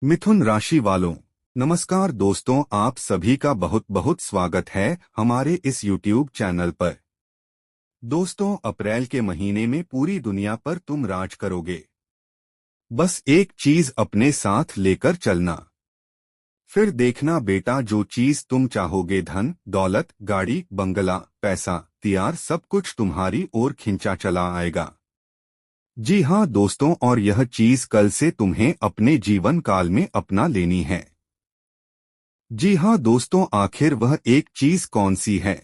मिथुन राशि वालों, नमस्कार दोस्तों। आप सभी का बहुत बहुत स्वागत है हमारे इस YouTube चैनल पर। दोस्तों, अप्रैल के महीने में पूरी दुनिया पर तुम राज करोगे। बस एक चीज अपने साथ लेकर चलना। फिर देखना बेटा, जो चीज तुम चाहोगे, धन दौलत, गाड़ी बंगला, पैसा, तियार, सब कुछ तुम्हारी ओर खिंचा चला आएगा। जी हाँ दोस्तों, और यह चीज कल से तुम्हें अपने जीवन काल में अपना लेनी है। जी हाँ दोस्तों, आखिर वह एक चीज कौन सी है?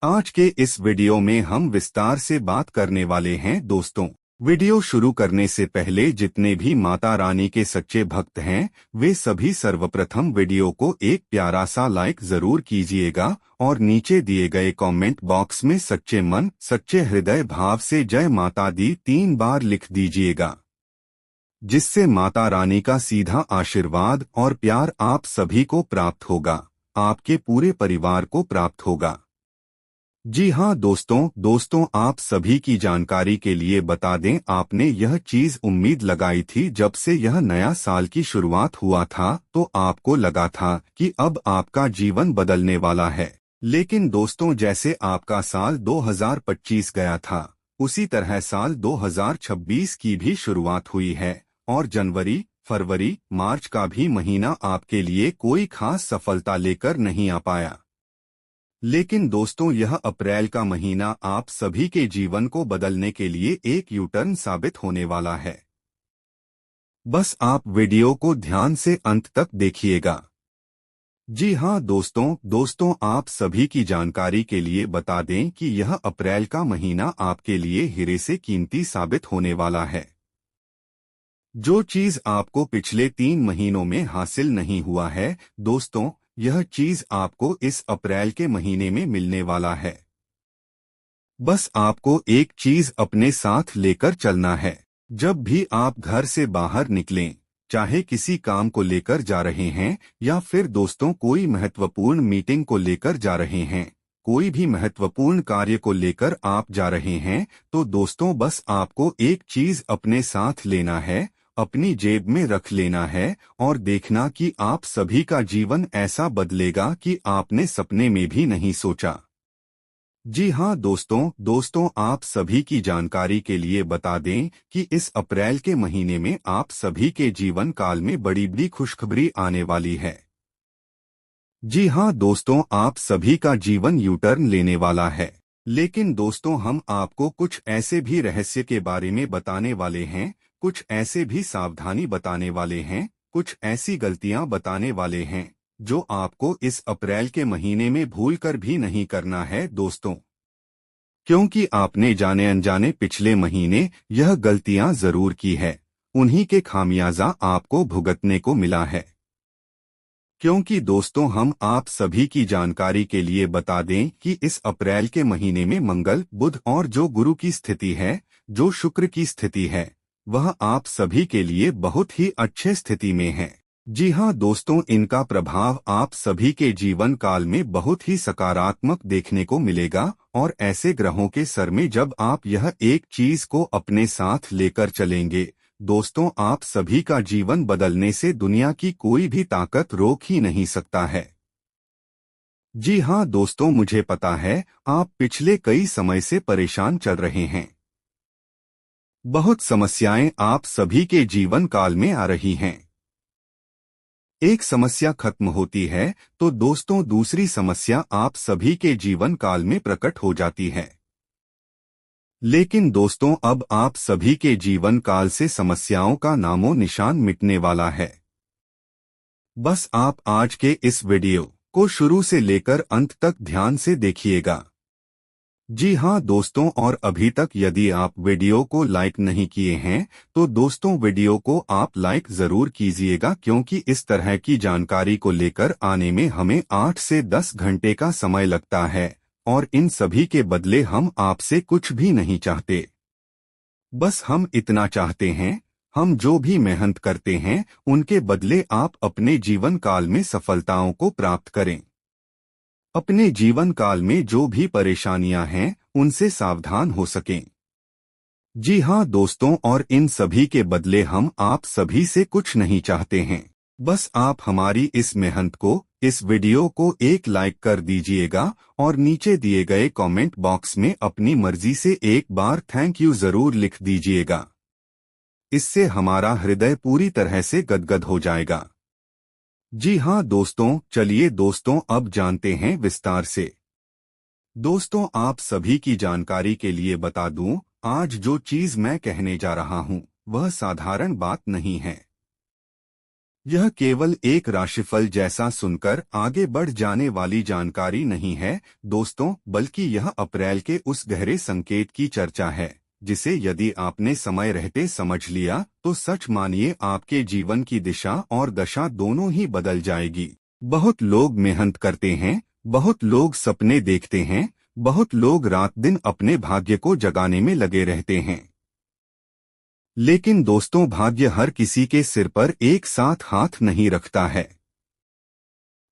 आज के इस वीडियो में हम विस्तार से बात करने वाले हैं दोस्तों। वीडियो शुरू करने से पहले जितने भी माता रानी के सच्चे भक्त हैं, वे सभी सर्वप्रथम वीडियो को एक प्यारा सा लाइक जरूर कीजिएगा और नीचे दिए गए कमेंट बॉक्स में सच्चे मन सच्चे हृदय भाव से जय माता दी 3 बार लिख दीजिएगा, जिससे माता रानी का सीधा आशीर्वाद और प्यार आप सभी को प्राप्त होगा, आपके पूरे परिवार को प्राप्त होगा। जी हाँ दोस्तों, आप सभी की जानकारी के लिए बता दें, आपने यह चीज उम्मीद लगाई थी जब से यह नया साल की शुरुआत हुआ था, तो आपको लगा था कि अब आपका जीवन बदलने वाला है। लेकिन दोस्तों, जैसे आपका साल 2025 गया था, उसी तरह साल 2026 की भी शुरुआत हुई है और जनवरी, फरवरी, मार्च का भी महीना आपके लिए कोई खास सफलता लेकर नहीं आ पाया। लेकिन दोस्तों, यह अप्रैल का महीना आप सभी के जीवन को बदलने के लिए एक यू टर्न साबित होने वाला है। बस आप वीडियो को ध्यान से अंत तक देखिएगा। जी हाँ दोस्तों, आप सभी की जानकारी के लिए बता दें कि यह अप्रैल का महीना आपके लिए हीरे से कीमती साबित होने वाला है। जो चीज आपको पिछले 3 महीनों में हासिल नहीं हुआ है दोस्तों, यह चीज आपको इस अप्रैल के महीने में मिलने वाला है। बस आपको एक चीज अपने साथ लेकर चलना है। जब भी आप घर से बाहर निकलें, चाहे किसी काम को लेकर जा रहे हैं या फिर दोस्तों कोई महत्वपूर्ण मीटिंग को लेकर जा रहे हैं, कोई भी महत्वपूर्ण कार्य को लेकर आप जा रहे हैं, तो दोस्तों बस आपको एक चीज अपने साथ लेना है, अपनी जेब में रख लेना है और देखना कि आप सभी का जीवन ऐसा बदलेगा कि आपने सपने में भी नहीं सोचा। जी हाँ दोस्तों, आप सभी की जानकारी के लिए बता दें कि इस अप्रैल के महीने में आप सभी के जीवन काल में बड़ी बड़ी खुशखबरी आने वाली है। जी हाँ दोस्तों, आप सभी का जीवन यू टर्न लेने वाला है। लेकिन दोस्तों, हम आपको कुछ ऐसे भी रहस्य के बारे में बताने वाले हैं, कुछ ऐसे भी सावधानी बताने वाले हैं, कुछ ऐसी गलतियां बताने वाले हैं जो आपको इस अप्रैल के महीने में भूलकर भी नहीं करना है दोस्तों, क्योंकि आपने जाने अनजाने पिछले महीने यह गलतियां जरूर की है, उन्हीं के खामियाजा आपको भुगतने को मिला है। क्योंकि दोस्तों, हम आप सभी की जानकारी के लिए बता दें कि इस अप्रैल के महीने में मंगल, बुध और जो गुरु की स्थिति है, जो शुक्र की स्थिति है, वह आप सभी के लिए बहुत ही अच्छे स्थिति में है। जी हाँ दोस्तों, इनका प्रभाव आप सभी के जीवन काल में बहुत ही सकारात्मक देखने को मिलेगा और ऐसे ग्रहों के सर में जब आप यह एक चीज को अपने साथ लेकर चलेंगे दोस्तों, आप सभी का जीवन बदलने से दुनिया की कोई भी ताकत रोक ही नहीं सकता है। जी हाँ दोस्तों, मुझे पता है आप पिछले कई समय से परेशान चल रहे हैं। बहुत समस्याएं आप सभी के जीवन काल में आ रही हैं। एक समस्या खत्म होती है तो दोस्तों दूसरी समस्या आप सभी के जीवन काल में प्रकट हो जाती है। लेकिन दोस्तों, अब आप सभी के जीवन काल से समस्याओं का नामो निशान मिटने वाला है। बस आप आज के इस वीडियो को शुरू से लेकर अंत तक ध्यान से देखिएगा। जी हाँ दोस्तों, और अभी तक यदि आप वीडियो को लाइक नहीं किए हैं तो दोस्तों वीडियो को आप लाइक जरूर कीजिएगा, क्योंकि इस तरह की जानकारी को लेकर आने में हमें 8 से 10 घंटे का समय लगता है और इन सभी के बदले हम आपसे कुछ भी नहीं चाहते। बस हम इतना चाहते हैं, हम जो भी मेहनत करते हैं उनके बदले आप अपने जीवन काल में सफलताओं को प्राप्त करें। अपने जीवन काल में जो भी परेशानियां हैं उनसे सावधान हो सकें। जी हाँ दोस्तों, और इन सभी के बदले हम आप सभी से कुछ नहीं चाहते हैं। बस आप हमारी इस मेहनत को, इस वीडियो को एक लाइक कर दीजिएगा और नीचे दिए गए कमेंट बॉक्स में अपनी मर्जी से एक बार थैंक यू जरूर लिख दीजिएगा। इससे हमारा हृदय पूरी तरह से गदगद हो जाएगा। जी हाँ दोस्तों, चलिए दोस्तों अब जानते हैं विस्तार से। दोस्तों, आप सभी की जानकारी के लिए बता दूं, आज जो चीज मैं कहने जा रहा हूं वह साधारण बात नहीं है। यह केवल एक राशिफल जैसा सुनकर आगे बढ़ जाने वाली जानकारी नहीं है दोस्तों, बल्कि यह अप्रैल के उस गहरे संकेत की चर्चा है जिसे यदि आपने समय रहते समझ लिया तो सच मानिए आपके जीवन की दिशा और दशा दोनों ही बदल जाएगी। बहुत लोग मेहनत करते हैं, बहुत लोग सपने देखते हैं, बहुत लोग रात दिन अपने भाग्य को जगाने में लगे रहते हैं। लेकिन दोस्तों, भाग्य हर किसी के सिर पर एक साथ हाथ नहीं रखता है।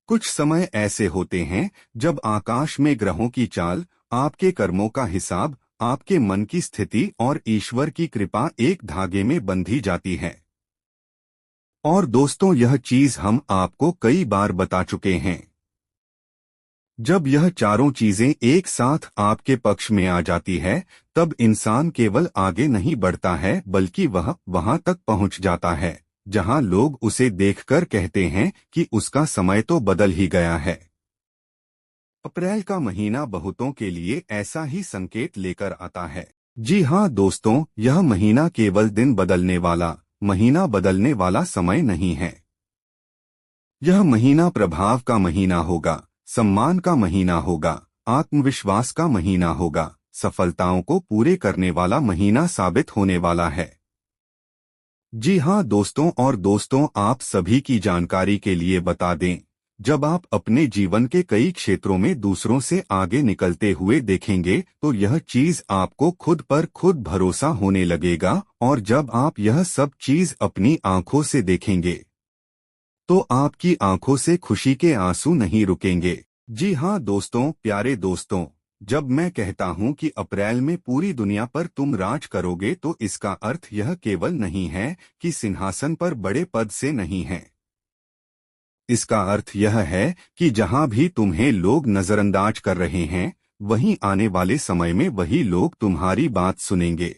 कुछ समय ऐसे होते हैं जब आकाश में ग्रहों की चाल, आपके कर्मों का हिसाब, आपके मन की स्थिति और ईश्वर की कृपा एक धागे में बंधी जाती है। और दोस्तों, यह चीज हम आपको कई बार बता चुके हैं। जब यह चारों चीजें एक साथ आपके पक्ष में आ जाती है, तब इंसान केवल आगे नहीं बढ़ता है बल्कि वह वहां तक पहुंच जाता है जहां लोग उसे देखकर कहते हैं कि उसका समय तो बदल ही गया है। अप्रैल का महीना बहुतों के लिए ऐसा ही संकेत लेकर आता है। जी हाँ दोस्तों, यह महीना केवल दिन बदलने वाला, महीना बदलने वाला समय नहीं है। यह महीना प्रभाव का महीना होगा, सम्मान का महीना होगा, आत्मविश्वास का महीना होगा, सफलताओं को पूरे करने वाला महीना साबित होने वाला है। जी हाँ दोस्तों, और दोस्तों आप सभी की जानकारी के लिए बता दें, जब आप अपने जीवन के कई क्षेत्रों में दूसरों से आगे निकलते हुए देखेंगे तो यह चीज आपको खुद पर खुद भरोसा होने लगेगा, और जब आप यह सब चीज अपनी आंखों से देखेंगे तो आपकी आंखों से खुशी के आंसू नहीं रुकेंगे। जी हाँ दोस्तों, प्यारे दोस्तों, जब मैं कहता हूँ कि अप्रैल में पूरी दुनिया पर तुम राज करोगे तो इसका अर्थ यह केवल नहीं है कि सिंहासन पर बड़े पद से नहीं है। इसका अर्थ यह है कि जहाँ भी तुम्हें लोग नजरअंदाज कर रहे हैं, वहीं आने वाले समय में वही लोग तुम्हारी बात सुनेंगे।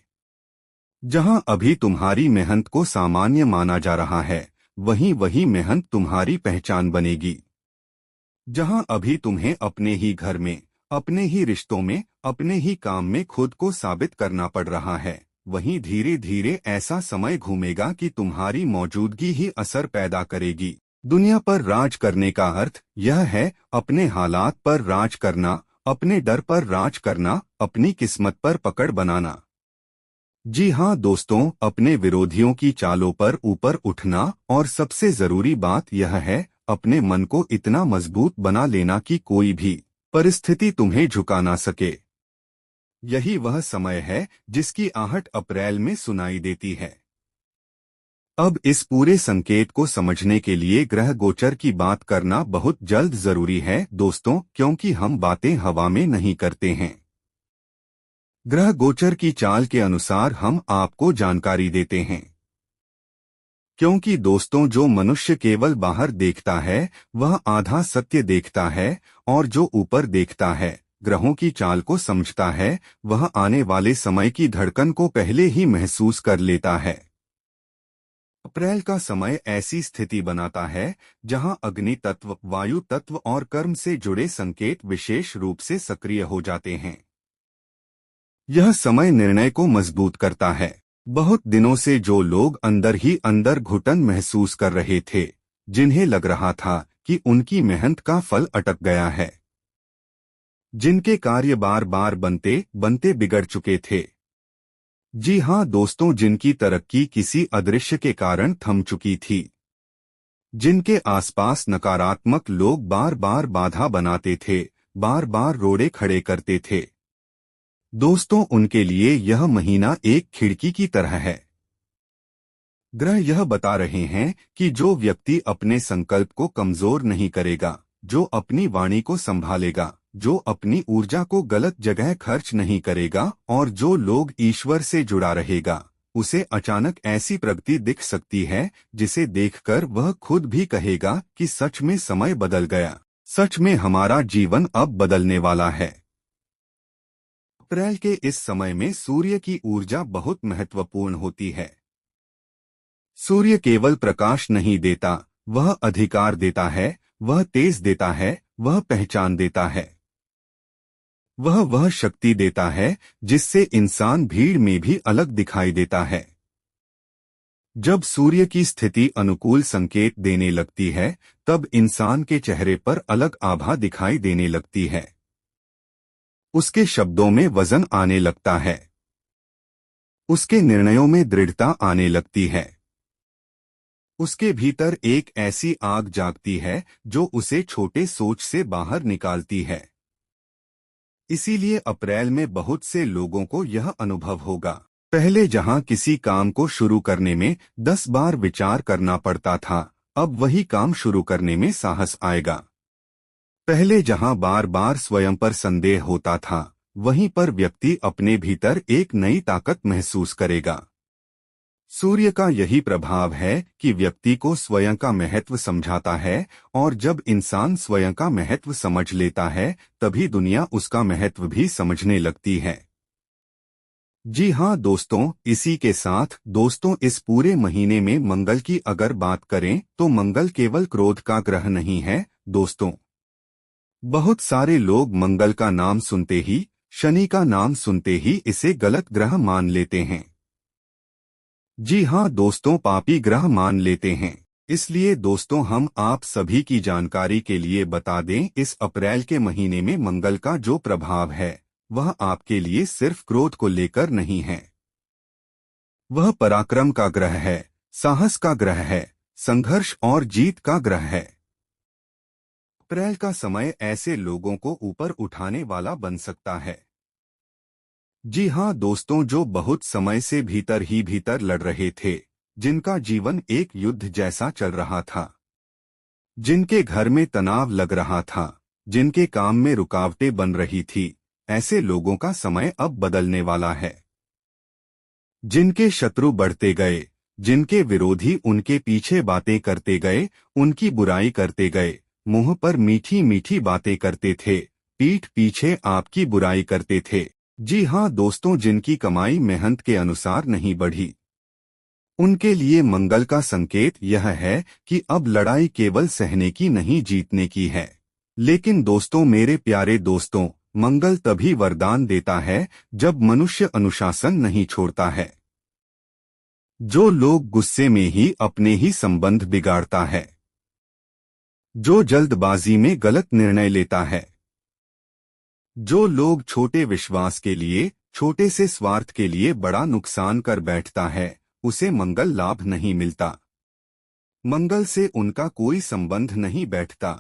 जहाँ अभी तुम्हारी मेहनत को सामान्य माना जा रहा है, वहीं वही मेहनत तुम्हारी पहचान बनेगी। जहां अभी तुम्हें अपने ही घर में, अपने ही रिश्तों में, अपने ही काम में खुद को साबित करना पड़ रहा है, वहीं धीरे धीरे ऐसा समय घूमेगा कि तुम्हारी मौजूदगी ही असर पैदा करेगी। दुनिया पर राज करने का अर्थ यह है अपने हालात पर राज करना, अपने डर पर राज करना, अपनी किस्मत पर पकड़ बनाना। जी हाँ दोस्तों, अपने विरोधियों की चालों पर ऊपर उठना, और सबसे जरूरी बात यह है अपने मन को इतना मजबूत बना लेना कि कोई भी परिस्थिति तुम्हें झुका ना सके। यही वह समय है जिसकी आहट अप्रैल में सुनाई देती है। अब इस पूरे संकेत को समझने के लिए ग्रह गोचर की बात करना बहुत जल्द जरूरी है दोस्तों, क्योंकि हम बातें हवा में नहीं करते हैं। ग्रह गोचर की चाल के अनुसार हम आपको जानकारी देते हैं, क्योंकि दोस्तों जो मनुष्य केवल बाहर देखता है वह आधा सत्य देखता है, और जो ऊपर देखता है, ग्रहों की चाल को समझता है, वह आने वाले समय की धड़कन को पहले ही महसूस कर लेता है। अप्रैल का समय ऐसी स्थिति बनाता है जहां अग्नि तत्व, वायु तत्व और कर्म से जुड़े संकेत विशेष रूप से सक्रिय हो जाते हैं। यह समय निर्णय को मजबूत करता है। बहुत दिनों से जो लोग अंदर ही अंदर घुटन महसूस कर रहे थे, जिन्हें लग रहा था कि उनकी मेहनत का फल अटक गया है, जिनके कार्य बार बार बनते बनते बिगड़ चुके थे। जी हाँ दोस्तों, जिनकी तरक्की किसी अदृश्य के कारण थम चुकी थी, जिनके आसपास नकारात्मक लोग बार बार बाधा बनाते थे, बार बार रोड़े खड़े करते थे, दोस्तों उनके लिए यह महीना एक खिड़की की तरह है। ग्रह यह बता रहे हैं कि जो व्यक्ति अपने संकल्प को कमजोर नहीं करेगा, जो अपनी वाणी को संभालेगा, जो अपनी ऊर्जा को गलत जगह खर्च नहीं करेगा और जो लोग ईश्वर से जुड़ा रहेगा, उसे अचानक ऐसी प्रगति दिख सकती है जिसे देखकर वह खुद भी कहेगा कि सच में समय बदल गया, सच में हमारा जीवन अब बदलने वाला है। अप्रैल के इस समय में सूर्य की ऊर्जा बहुत महत्वपूर्ण होती है। सूर्य केवल प्रकाश नहीं देता, वह अधिकार देता है, वह तेज देता है, वह पहचान देता है। वह शक्ति देता है जिससे इंसान भीड़ में भी अलग दिखाई देता है। जब सूर्य की स्थिति अनुकूल संकेत देने लगती है, तब इंसान के चेहरे पर अलग आभा दिखाई देने लगती है। उसके शब्दों में वजन आने लगता है। उसके निर्णयों में दृढ़ता आने लगती है। उसके भीतर एक ऐसी आग जागती है जो उसे छोटे सोच से बाहर निकालती है। इसीलिए अप्रैल में बहुत से लोगों को यह अनुभव होगा। पहले जहां किसी काम को शुरू करने में 10 बार विचार करना पड़ता था, अब वही काम शुरू करने में साहस आएगा। पहले जहां बार बार स्वयं पर संदेह होता था, वहीं पर व्यक्ति अपने भीतर एक नई ताकत महसूस करेगा। सूर्य का यही प्रभाव है कि व्यक्ति को स्वयं का महत्व समझाता है, और जब इंसान स्वयं का महत्व समझ लेता है, तभी दुनिया उसका महत्व भी समझने लगती है। जी हाँ दोस्तों, इसी के साथ दोस्तों इस पूरे महीने में मंगल की अगर बात करें तो मंगल केवल क्रोध का ग्रह नहीं है दोस्तों। बहुत सारे लोग मंगल का नाम सुनते ही, शनि का नाम सुनते ही इसे गलत ग्रह मान लेते हैं। जी हाँ दोस्तों, पापी ग्रह मान लेते हैं। इसलिए दोस्तों हम आप सभी की जानकारी के लिए बता दें, इस अप्रैल के महीने में मंगल का जो प्रभाव है वह आपके लिए सिर्फ क्रोध को लेकर नहीं है। वह पराक्रम का ग्रह है, साहस का ग्रह है, संघर्ष और जीत का ग्रह है। अप्रैल का समय ऐसे लोगों को ऊपर उठाने वाला बन सकता है। जी हाँ दोस्तों, जो बहुत समय से भीतर ही भीतर लड़ रहे थे, जिनका जीवन एक युद्ध जैसा चल रहा था, जिनके घर में तनाव लग रहा था, जिनके काम में रुकावटें बन रही थी, ऐसे लोगों का समय अब बदलने वाला है। जिनके शत्रु बढ़ते गए, जिनके विरोधी उनके पीछे बातें करते गए, उनकी बुराई करते गए, मुंह पर मीठी मीठी बातें करते थे, पीठ पीछे आपकी बुराई करते थे। जी हाँ दोस्तों, जिनकी कमाई मेहनत के अनुसार नहीं बढ़ी, उनके लिए मंगल का संकेत यह है कि अब लड़ाई केवल सहने की नहीं, जीतने की है। लेकिन दोस्तों, मेरे प्यारे दोस्तों, मंगल तभी वरदान देता है जब मनुष्य अनुशासन नहीं छोड़ता है। जो लोग गुस्से में ही अपने ही संबंध बिगाड़ता है, जो जल्दबाजी में गलत निर्णय लेता है, जो लोग छोटे विश्वास के लिए, छोटे से स्वार्थ के लिए बड़ा नुकसान कर बैठता है, उसे मंगल लाभ नहीं मिलता। मंगल से उनका कोई संबंध नहीं बैठता।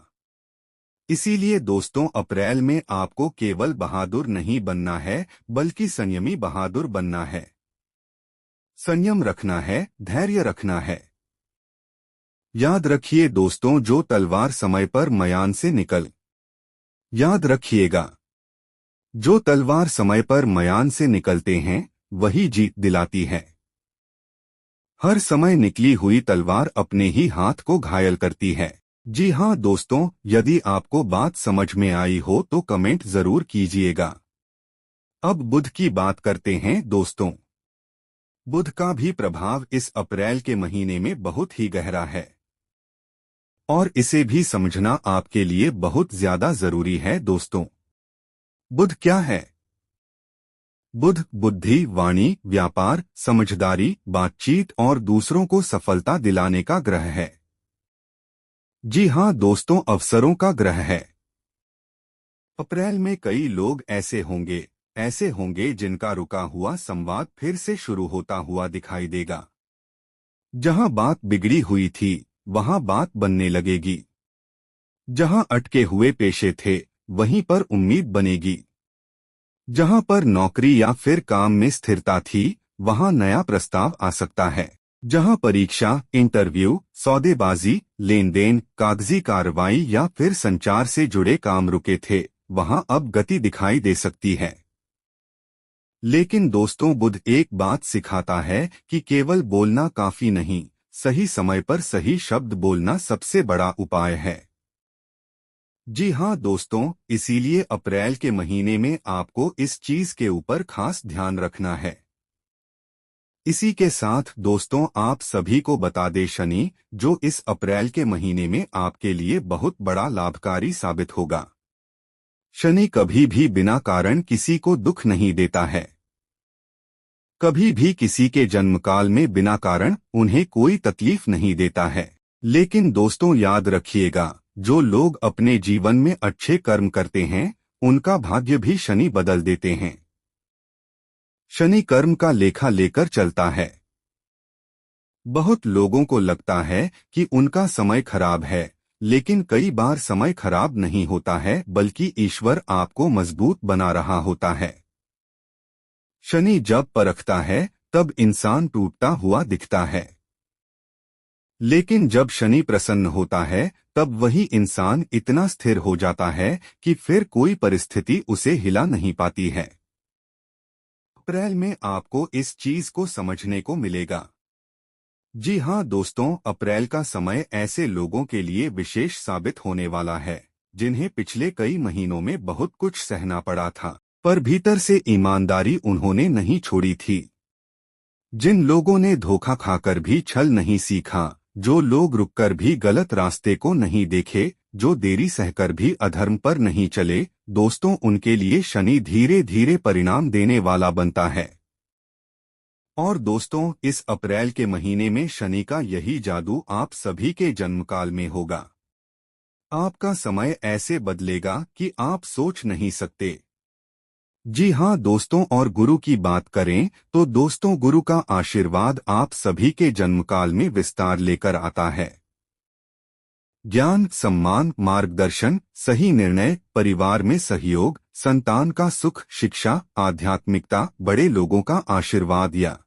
इसीलिए दोस्तों, अप्रैल में आपको केवल बहादुर नहीं बनना है, बल्कि संयमी बहादुर बनना है। संयम रखना है, धैर्य रखना है। याद रखिए दोस्तों, जो तलवार समय पर म्यान से याद रखिएगा, जो तलवार समय पर म्यान से निकलते हैं वही जीत दिलाती है। हर समय निकली हुई तलवार अपने ही हाथ को घायल करती है। जी हाँ दोस्तों, यदि आपको बात समझ में आई हो तो कमेंट जरूर कीजिएगा। अब बुध की बात करते हैं दोस्तों। बुध का भी प्रभाव इस अप्रैल के महीने में बहुत ही गहरा है, और इसे भी समझना आपके लिए बहुत ज्यादा जरूरी है दोस्तों। बुध क्या है? बुध बुद्धि, वाणी, व्यापार, समझदारी, बातचीत और दूसरों को सफलता दिलाने का ग्रह है। जी हाँ दोस्तों, अवसरों का ग्रह है। अप्रैल में कई लोग ऐसे होंगे जिनका रुका हुआ संवाद फिर से शुरू होता हुआ दिखाई देगा। जहां बात बिगड़ी हुई थी, वहां बात बनने लगेगी। जहां अटके हुए पेशे थे, वहीं पर उम्मीद बनेगी। जहां पर नौकरी या फिर काम में स्थिरता थी, वहां नया प्रस्ताव आ सकता है। जहां परीक्षा, इंटरव्यू, सौदेबाजी, लेन देन, कागजी कार्रवाई या फिर संचार से जुड़े काम रुके थे, वहां अब गति दिखाई दे सकती है। लेकिन दोस्तों, बुध एक बात सिखाता है कि केवल बोलना काफी नहीं, सही समय पर सही शब्द बोलना सबसे बड़ा उपाय है। जी हाँ दोस्तों, इसीलिए अप्रैल के महीने में आपको इस चीज के ऊपर खास ध्यान रखना है। इसी के साथ दोस्तों, आप सभी को बता दें, शनि जो इस अप्रैल के महीने में आपके लिए बहुत बड़ा लाभकारी साबित होगा। शनि कभी भी बिना कारण किसी को दुख नहीं देता है। कभी भी किसी के जन्मकाल में बिना कारण उन्हें कोई तकलीफ नहीं देता है। लेकिन दोस्तों, याद रखिएगा, जो लोग अपने जीवन में अच्छे कर्म करते हैं उनका भाग्य भी शनि बदल देते हैं। शनि कर्म का लेखा लेकर चलता है। बहुत लोगों को लगता है कि उनका समय खराब है, लेकिन कई बार समय खराब नहीं होता है, बल्कि ईश्वर आपको मजबूत बना रहा होता है। शनि जब परखता है तब इंसान टूटता हुआ दिखता है, लेकिन जब शनि प्रसन्न होता है तब वही इंसान इतना स्थिर हो जाता है कि फिर कोई परिस्थिति उसे हिला नहीं पाती है। अप्रैल में आपको इस चीज को समझने को मिलेगा। जी हाँ दोस्तों, अप्रैल का समय ऐसे लोगों के लिए विशेष साबित होने वाला है जिन्हें पिछले कई महीनों में बहुत कुछ सहना पड़ा था, पर भीतर से ईमानदारी उन्होंने नहीं छोड़ी थी। जिन लोगों ने धोखा खाकर भी छल नहीं सीखा, जो लोग रुककर भी गलत रास्ते को नहीं देखे, जो देरी सहकर भी अधर्म पर नहीं चले, दोस्तों उनके लिए शनि धीरे धीरे परिणाम देने वाला बनता है। और दोस्तों, इस अप्रैल के महीने में शनि का यही जादू आप सभी के जन्मकाल में होगा। आपका समय ऐसे बदलेगा कि आप सोच नहीं सकते। जी हाँ दोस्तों, और गुरु की बात करें तो दोस्तों, गुरु का आशीर्वाद आप सभी के जन्मकाल में विस्तार लेकर आता है। ज्ञान, सम्मान, मार्गदर्शन, सही निर्णय, परिवार में सहयोग, संतान का सुख, शिक्षा, आध्यात्मिकता, बड़े लोगों का आशीर्वाद या